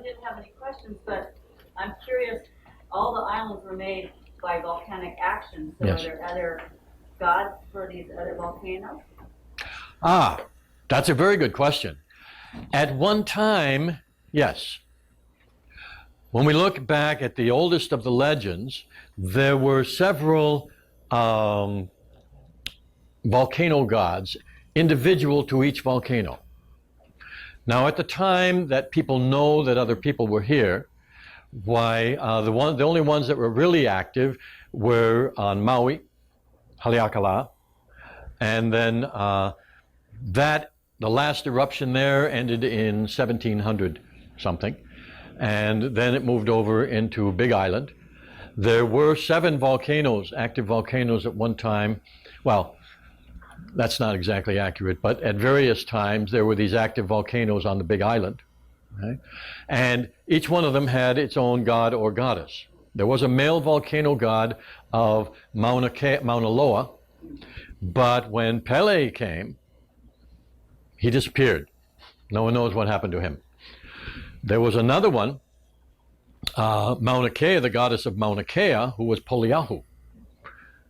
didn't have any questions, but I'm curious. All the islands were made by volcanic action, so Yes. are there other gods for these other volcanoes? Ah, that's a very good question. At one time, yes. When we look back at the oldest of the legends, there were several volcano gods, individual to each volcano. Now, at the time that people know that other people were here, why the only ones that were really active were on Maui, Haleakala, and then the last eruption there ended in 1700 something, and then it moved over into Big Island. There were 7 volcanoes, active volcanoes at one time. Well, that's not exactly accurate, but at various times there were these active volcanoes on the Big Island. Okay? And each one of them had its own god or goddess. There was a male volcano god of Mauna Loa, but when Pele came, he disappeared. No one knows what happened to him. There was another one, Mauna Kea, the goddess of Mauna Kea, who was Poliahu,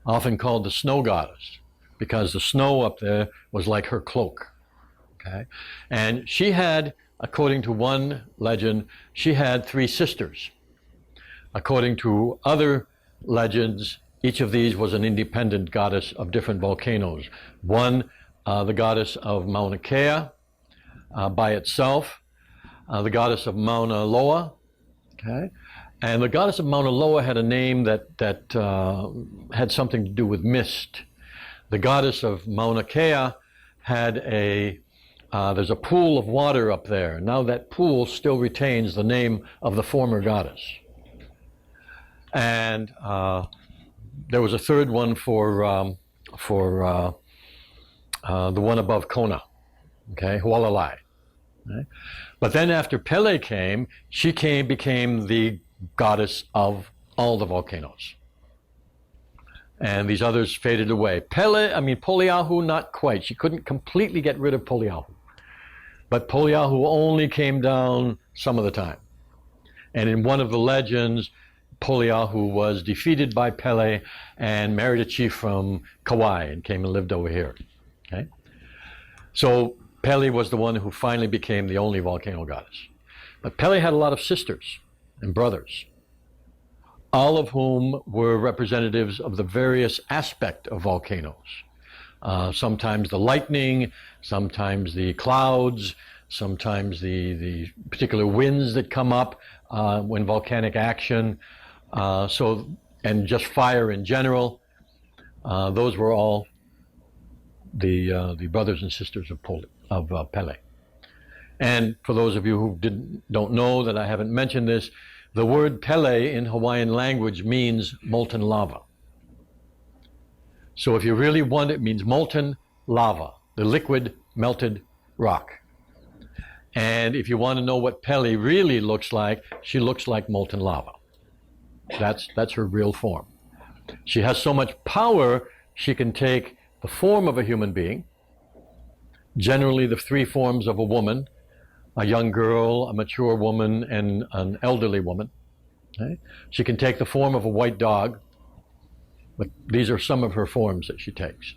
often called the snow goddess, because the snow up there was like her cloak. Okay? And she had, according to one legend, she had 3 sisters. According to other legends, each of these was an independent goddess of different volcanoes. One, the goddess of Mauna Kea by itself, the goddess of Mauna Loa, okay? And the goddess of Mauna Loa had a name that had something to do with mist. The goddess of Mauna Kea had there's a pool of water up there. Now that pool still retains the name of the former goddess. And there was a third one for the one above Kona, okay, Hualalai. Okay? But then after Pele came, she became the goddess of all the volcanoes. And these others faded away. Poliahu, not quite. She couldn't completely get rid of Poliahu. But Poliahu only came down some of the time. And in one of the legends, Poliahu was defeated by Pele and married a chief from Kauai and came and lived over here. Okay? So Pele was the one who finally became the only volcano goddess. But Pele had a lot of sisters and brothers, all of whom were representatives of the various aspects of volcanoes. Sometimes the lightning, sometimes the clouds, sometimes the particular winds that come up when volcanic action, and just fire in general. Those were all the brothers and sisters of Pele. And for those of you who don't know that I haven't mentioned this, the word Pele in Hawaiian language means molten lava. So if you really want it, means molten lava, the liquid melted rock. And if you want to know what Pele really looks like, she looks like molten lava. That's her real form. She has so much power, she can take the form of a human being, generally the 3 forms of a woman, a young girl, a mature woman, and an elderly woman. Okay? She can take the form of a white dog, but these are some of her forms that she takes.